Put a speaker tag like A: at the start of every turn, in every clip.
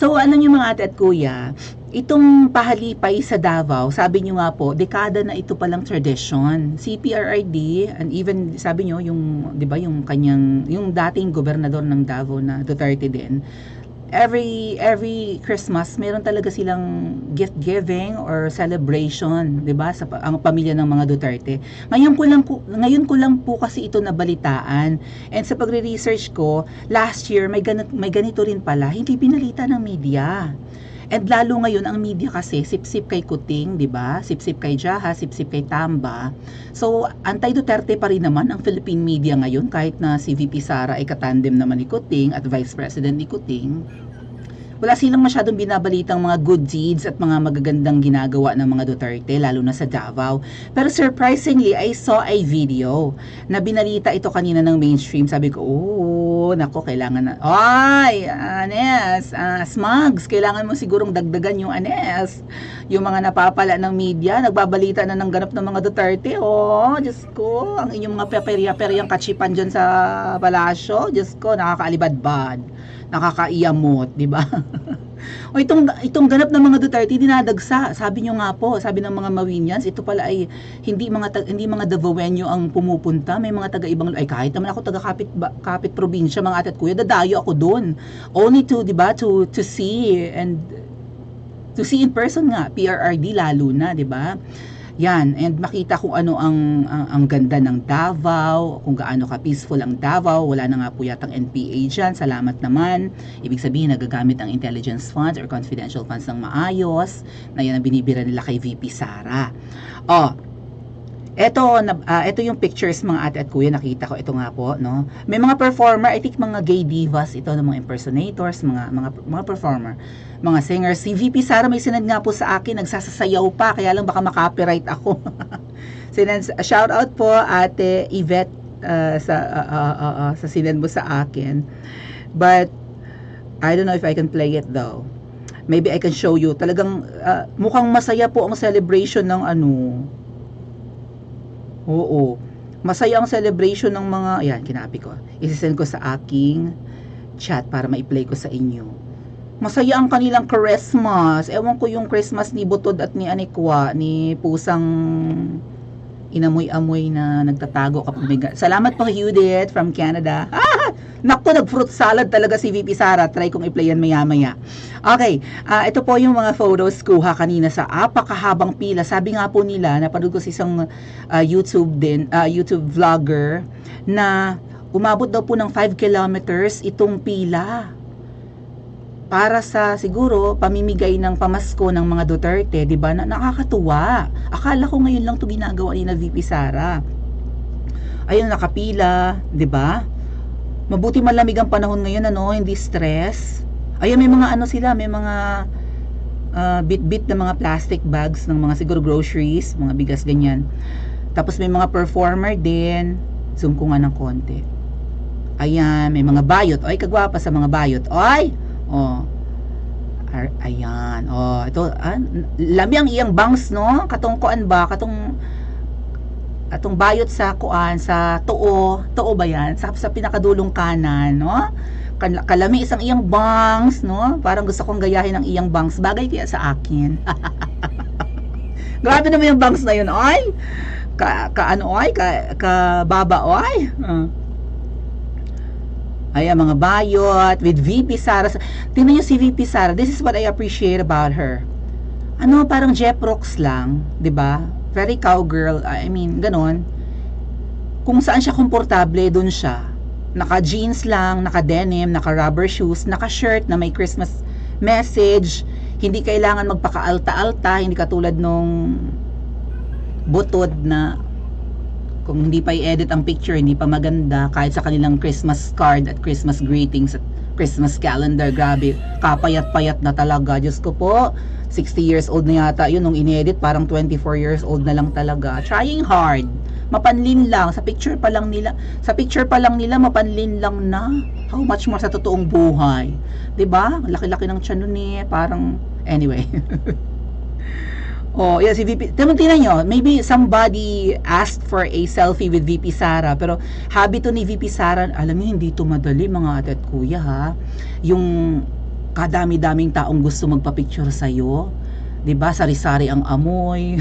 A: So, ano niyo mga ate at kuya, itong pahalipay sa Davao, sabi niyo nga po, dekada na ito palang tradisyon. Si PRRD, and even sabi niyo yung, 'di ba, yung kanyang yung dating gobernador ng Davao na Duterte din, every Christmas meron talaga silang gift giving or celebration, 'di ba, sa ang pamilya ng mga Duterte. Ngayon ko lang po kasi ito nabalitaan. And sa pagre-research ko, last year may ganito rin pala, hindi pinalita ng media. And lalo ngayon ang media kasi sip-sip kay Kuting, 'di ba? Sip-sip kay Jaha, sip-sip kay Tamba. So, anti-Duterte pa rin naman ang Philippine media ngayon kahit na si VP Sara ay katandem naman ni Kuting at Vice President ni Kuting. Wala silang masyadong binabalitang mga good deeds at mga magagandang ginagawa ng mga Duterte, lalo na sa Davao. Pero surprisingly, I saw a video na binalita ito kanina ng mainstream. Sabi ko, oh, nako, kailangan na. Ay, Anes, Smugs, kailangan mo sigurong dagdagan yung Anes. Yung mga napapala ng media, nagbabalita na ng ganap ng mga Duterte. Oh, Diyos ko, ang inyong mga perya-peryang kachipan dyan sa palasyo. Diyos ko, nakakaalibadbad, nakakaiyamot, di ba? O itong ganap ng mga Duterte dinadagsa. Sabi nyo nga po, sabi ng mga Mawinians, ito pala ay hindi mga Davaoenyo ang pumupunta, may mga taga ibang ay kahit naman ako taga kapit probinsya mga ate at kuya, dadayo ako doon. Only to, di ba, to see and to see in person nga, PRRD lalo na, di ba? Yan, and makita kung ano ang ganda ng Davao, kung gaano ka-peaceful ang Davao. Wala na nga po yatang NPA dyan, salamat naman. Ibig sabihin, nagagamit ang intelligence funds or confidential funds ng maayos, na yan ang binibira nila kay VP Sara. Oh, ito yung pictures mga ate at kuya, nakita ko ito nga po, no? May mga performer, I think mga gay divas ito, ng mga impersonators, mga performer, mga singers. Si VP Sara may sinad nga po sa akin, nagsasayaw pa, kaya lang baka makopyright ako. Shout out po ate Yvette sa sinad mo sa akin. But I don't know if I can play it though. Maybe I can show you. Talagang mukhang masaya po ang celebration ng ano. Oo. Masaya ang celebration ng mga, ayan, kinapi ko. Isisend ko sa aking chat para ma-play ko sa inyo. Masaya ang kanilang Christmas. Ewan ko yung Christmas ni Butod at ni Anikwa, ni Pusang inamoy-amoy na nagtatago kapag may salamat po Judith from Canada. Naku, nag-fruit salad talaga si VP Sara. Try kong i-play yan maya-maya. Okay, ito po yung mga photos kuha kanina sa apakahabang pila. Sabi nga po nila, napanood ko sa isang YouTube vlogger na umabot daw po ng 5 kilometers itong pila para sa siguro pamimigay ng pamasko ng mga Duterte, 'di ba? Nakakatuwa. Akala ko ngayon lang 'to ginagawa ni na VP Sara. Ayun, nakapila, 'di ba? Mabuti malamig ang panahon ngayon, ano, hindi stress. Ayun, may mga ano sila, may mga bit-bit na mga plastic bags ng mga siguro groceries, mga bigas ganyan. Tapos may mga performer din. Zoom ko nga ng konti. Ayan, may mga bayot. Oy, kagwapa sa mga bayot. Oy! Oh. Ayan. Oh, ito lami ang iyang bangs, no? Katong kuan ba? Atong bayot sa kuan sa tuo ba yan? Sa pinakadulong kanan, no? Kalami isang iyang bangs, no? Parang gusto kong gayahin ang iyang bangs. Bagay kaya sa akin. Grabe naman yung bangs na yun, oy. Baba, oy. Ayan, mga bayot with VP Sara. Tingnan nyo si VP Sara. This is what I appreciate about her. Ano, parang Jeff Rocks lang, 'di ba? Very cowgirl. I mean, ganon. Kung saan siya komportable, doon siya. Naka-jeans lang, naka-denim, naka-rubber shoes, naka-shirt na may Christmas message. Hindi kailangan magpaka-alta-alta, hindi katulad nung Butod na kung hindi pa i-edit ang picture, hindi pa maganda, kahit sa kanilang Christmas card at Christmas greetings at Christmas calendar, grabe, kapayat-payat na talaga. Diyos ko po, 60 years old na yata yun nung in-edit, parang 24 years old na lang talaga. Trying hard, mapanlin lang, sa picture pa lang nila mapanlin lang na. How much more sa totoong buhay, 'di ba? Laki-laki ng tiyan nun eh, parang anyway. Oh, yeah, si VP. Tingnan nyo, maybe somebody asked for a selfie with VP Sara, pero habit to ni VP Sara, alam niyo, hindi to madali mga ate at kuya, ha. Yung kadami-daming taong gusto magpa-picture sa'yo. 'Di ba? Sari-sari ang amoy.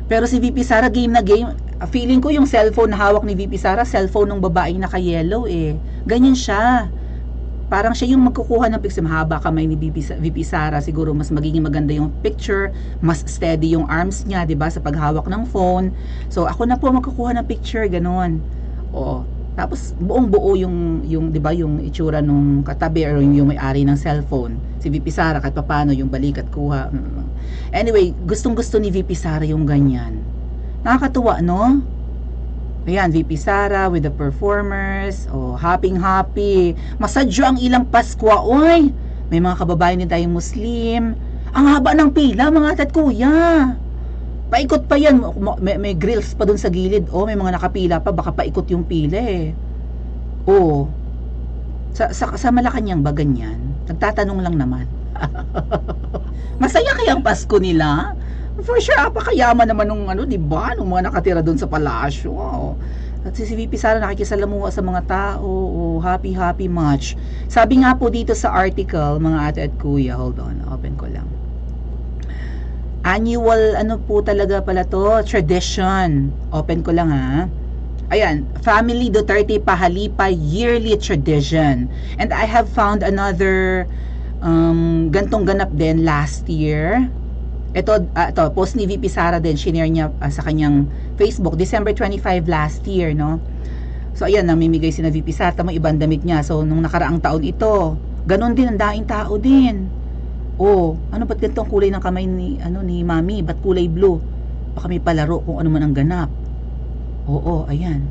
A: Pero si VP Sara game na game. Feeling ko yung cellphone na hawak ni VP Sara, cellphone ng babaeng naka-yellow eh. Ganyan siya. Parang siya yung magkukuha ng picture. Mahaba kamay ni VP Sara, siguro mas magiging maganda yung picture, mas steady yung arms niya, 'di ba, sa paghawak ng phone. So ako na po magkukuha ng picture, ganon. Oo. Tapos buong-buo yung 'di ba, yung itsura nung katabi or yung may-ari ng cellphone. Si VP Sara kahit papaano yung balikat kuha. Anyway, gustong-gusto ni VP Sara yung ganyan. Nakakatuwa, no? Ayan, VP Sara with the performers. Oh, happy. Masadyo ang ilang Paskwa. Oy, may mga kababayan din tayong Muslim. Ang haba ng pila, mga tat kuya. Paikot pa yan. May grills pa dun sa gilid. Oh, may mga nakapila pa. Baka paikot yung pila eh. Oh. Sa Malacanang ba ganyan? Nagtatanong lang naman. Masaya kaya ang Pasko nila? For sure, apakayaman naman nung di ba? Nung mga nakatira doon sa palasyo. Oh. At si VP Sara nakikisalamuha sa mga tao. Oh, happy much. Sabi nga po dito sa article, mga ate at kuya, hold on, open ko lang. Annual, po talaga pala to, tradition. Open ko lang ha. Ayan, Family Duterte Pahalipa yearly tradition. And I have found another gantong ganap din last year. Ito, post ni VP Sara din, shinare niya sa kanyang Facebook, December 25 last year, no? So, ayan, namimigay si na VP Sara, tamo ibang damit niya. So, nung nakaraang taon ito, ganon din, ang daing tao din. Oh, ano ba't ganito ang kulay ng kamay ni Mami? Ba't kulay blue? Baka may palaro kung ano man ang ganap. Oo, ayan.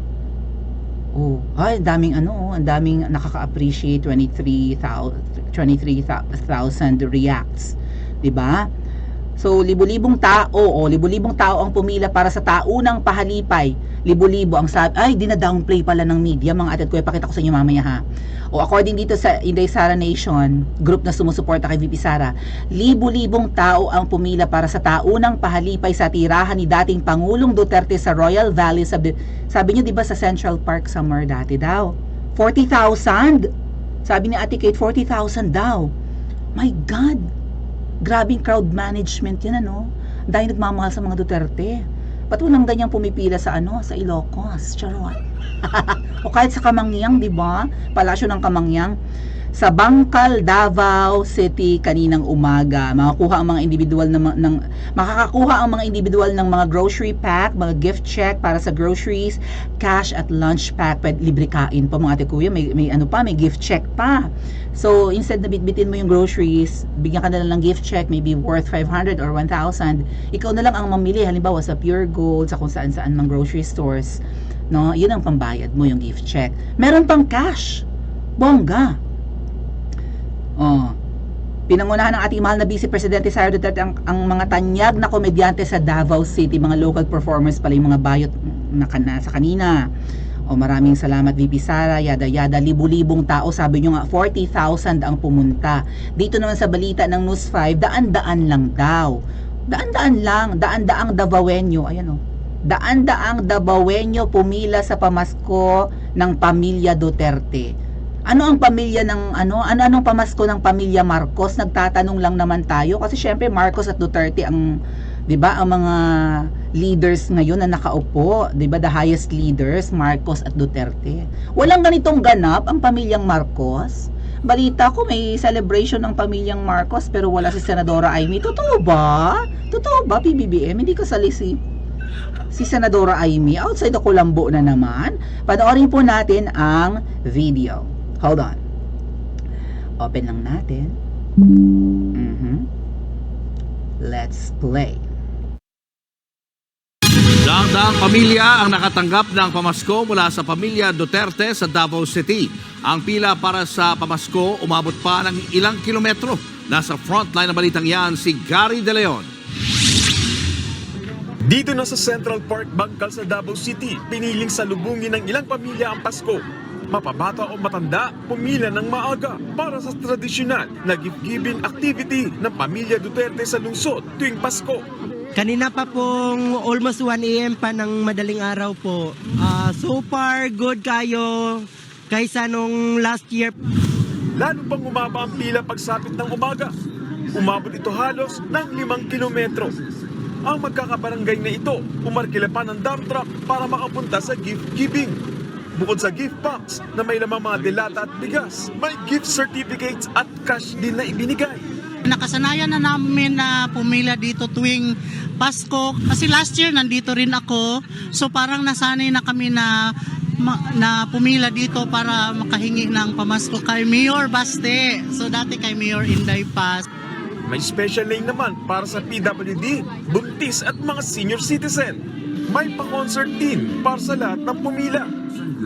A: Oh, ay, ang daming nakaka-appreciate, 23,000 reacts. 'Di ba? So, libo-libong tao ang pumila para sa taunang pahalipay. Libo-libo ang sabi. Ay, dina-downplay pala ng media, mga atat ko. Pakita ko sa inyo mamaya ha. O, according dito sa Inday Sara Nation, group na sumusuporta kay VP Sara, libo-libong tao ang pumila para sa taunang pahalipay sa tirahan ni dating Pangulong Duterte sa Royal Valley. Sabi niyo, di ba, sa Central Park somewhere dati daw. 40,000. Sabi ni Ate Kate, 40,000 daw. My God! Grabing crowd management yan, Dahil nagmamahal sa mga Duterte. Ba't walang ganyang pumipila sa sa Ilocos? Charot. O kahit sa Kamangyang, di ba? Palasyo ng Kamangyang. Sa Bangkal, Davao City kaninang umaga, makakakuha ang mga individual ng mga grocery pack, mga gift check para sa groceries, cash at lunch pack, libre kain pa mga ate kuya, may gift check pa. So, instead na bitbitin mo yung groceries, bigyan ka na lang ng gift check, maybe worth 500 or 1,000. Ikaw na lang ang mamili, halimbawa sa Pure Gold, sa kung saan-saan mga grocery stores. No? Yun ang pambayad mo, yung gift check. Meron pang cash. Bongga. Oh. Pinangunahan ng ating mahal na Vice Presidente Sara Duterte ang mga tanyag na komedyante sa Davao City, mga local performers pala yung mga bayot na sa kanina. O, maraming salamat VP Sara, yada libu-libong tao, sabi nyo nga 40,000 ang pumunta. Dito naman sa balita ng News 5, daan-daan lang daw. Daan-daang Davaoenyo, ayan daan-daang Davaoenyo pumila sa pamasko ng pamilya Duterte. Ano ang pamilya ng anong pamasko ng pamilya Marcos? Nagtatanong lang naman tayo kasi syempre Marcos at Duterte ang 'di ba ang mga leaders ngayon na nakaupo, 'di ba, the highest leaders, Marcos at Duterte. Walang ganitong ganap ang pamilyang Marcos. Balita ko may celebration ng pamilyang Marcos pero wala si Senadora Amy. Totoo ba? PBBM? Hindi kasali si Senadora Amy. Outside the Colombo na naman. Panoorin po natin ang video. Hold on. Open lang natin. Let's play.
B: Daang-daang pamilya ang nakatanggap ng pamasko mula sa pamilya Duterte sa Davao City. Ang pila para sa pamasko umabot pa ng ilang kilometro. Nasa frontline ng balitang yan si Gary De Leon.
C: Dito na sa Central Park, Bangkal sa Davao City, piniling salubungin ng ilang pamilya ang Pasko. Mapabata o matanda, pumila ng maaga para sa tradisyonal na gift-giving activity ng pamilya Duterte sa lungsod tuwing Pasko.
D: Kanina pa pong almost 1 AM pa ng madaling araw po. So far, good kayo kaysa nung last year.
C: lalo pang umaba ang pila pagsapit ng umaga. Umabot ito halos ng 5 kilometro. Ang magkakabarangay na ito, umarkila pa ng dump truck para makapunta sa gift giving. Bukod sa gift box na may lamang mga delata at bigas, may gift certificates at cash din na ibinigay.
E: Nakasanayan na namin na pumila dito tuwing Pasko. Kasi last year nandito rin ako. So parang nasanay na kami na pumila dito para makahingi ng pamasko kay Mayor Baste. So dati kay Mayor Inday Paz.
C: May special lane naman para sa PWD, buntis at mga senior citizen. May pa-concert din para sa lahat ng pumila.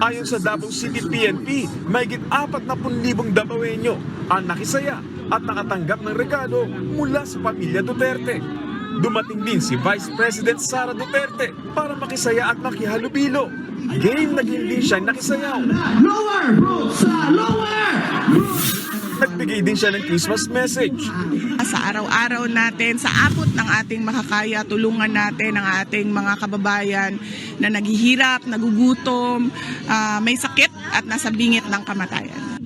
C: Ayon sa Davao City PNP, mahigit 40,000 Davaoenyo ang nakisaya at nakatanggap ng regalo mula sa pamilya Duterte. Dumating din si Vice President Sara Duterte para makisaya at makihalubilo. Game na game din siya nakisayaw.
F: Lower, bro! Lower!
C: Nagbigay din siya ng Christmas message.
G: Sa araw-araw natin, sa abot ng ating makakaya, tulungan natin ang ating mga kababayan na naghihirap, nagugutom, may sakit at nasa bingit ng kamatayan.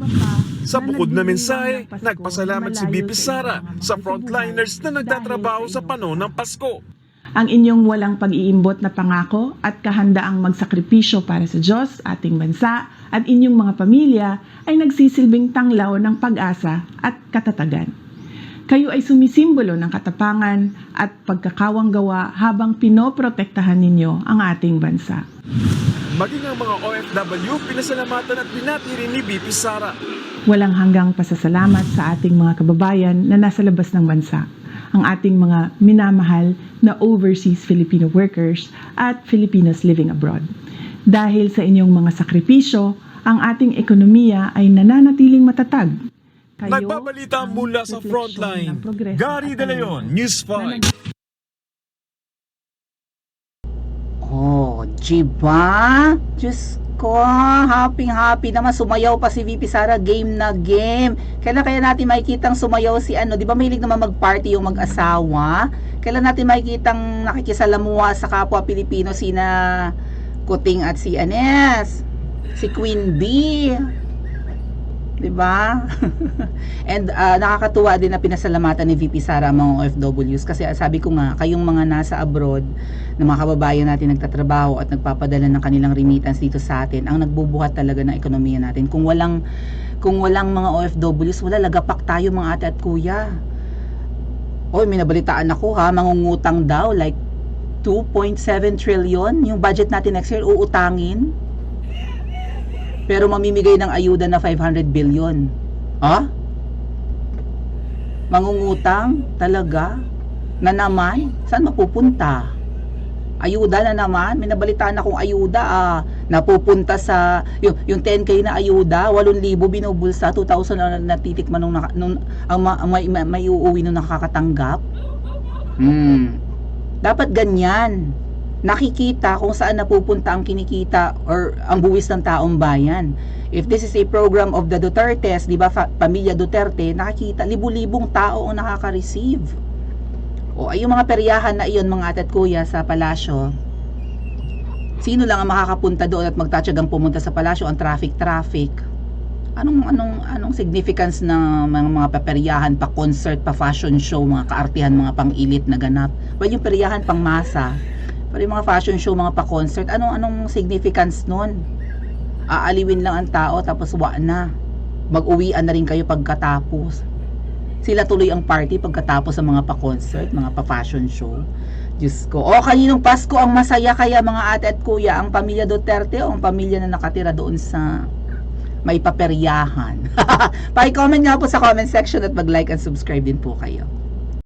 C: Sa bukod na mensahe, nagpasalamat si BP Sara sa frontliners na nagtatrabaho sa panahon ng Pasko.
H: Ang inyong walang pag-iimbot na pangako at kahandaang magsakripisyo para sa Diyos, ating bansa, at inyong mga pamilya ay nagsisilbing tanglaw ng pag-asa at katatagan. Kayo ay sumisimbolo ng katapangan at pagkakawang gawa habang pinoprotektahan ninyo ang ating bansa.
C: Maging ang mga OFW, pinasalamatan at binati rin ni BP Sara.
H: Walang hanggang pasasalamat sa ating mga kababayan na nasa labas ng bansa, ang ating mga minamahal na overseas Filipino workers at Filipinos living abroad. Dahil sa inyong mga sakripisyo, ang ating ekonomiya ay nananatiling matatag. Kayo
C: Nagbabalita
H: ang
C: mula sa
H: refleksyon
C: frontline.
H: ng progreso
C: Gary
H: at
C: De Leon, News 5.
A: Oh, diba? Diyos ko, happy naman. Sumayaw pa si VP Sara, game na game. Kailan kaya natin makikitang sumayaw si di ba mahilig naman mag-party yung mag-asawa? Kailan natin makikitang nakikisalamuha sa kapwa Pilipino sina Kuting at si Anes, si Queen Bee. Diba? And nakakatuwa din na pinasalamatan ni VP Sara ang mga OFWs kasi sabi ko nga, kayong mga nasa abroad na mga kababayan natin nagtatrabaho at nagpapadala ng kanilang remittance dito sa atin, ang nagbubuhat talaga ng ekonomiya natin. Kung walang mga OFWs, wala, lagapak tayo mga ate at kuya. Oy, may nabalitaan ako mangungutang daw like 2.7 trillion yung budget natin next year uutangin. Pero mamimigay ng ayuda na 500 billion. Ha? Mangungutang? Talaga? Na naman? Saan mapupunta? Ayuda na naman? May nabalitaan akong ayuda napupunta sa yung 10K na ayuda, 8,000 binubulsa, 2,000 na natitikman nung may uuwi nung nakakatanggap. Dapat ganyan. Nakikita kung saan napupunta ang kinikita or ang buwis ng taong bayan. If this is a program of the Dutertes, di ba, pamilya Duterte, nakikita, libu-libong tao ang nakaka-receive. O ay yung mga peryahan na iyon mga ate at kuya sa palasyo, sino lang ang makakapunta doon at magtatsagang pumunta sa palasyo? Ang traffic. Anong significance ng mga paperyahan, pa concert, pa fashion show, mga kaartihan, mga pang-ilit na ganap? Well, yung peryahan pang masa, pero yung mga fashion show, mga pa-concert, anong significance nun? Aaliwin lang ang tao tapos na. Mag-uwian na rin kayo pagkatapos. Sila tuloy ang party pagkatapos ng mga pa-concert, mga pa-fashion show. Diyos ko. Kaninong Pasko ang masaya kaya mga ate at kuya? Ang pamilya Duterte o ang pamilya na nakatira doon sa may paperyahan? Paki-comment nga po sa comment section at mag-like and subscribe din po kayo.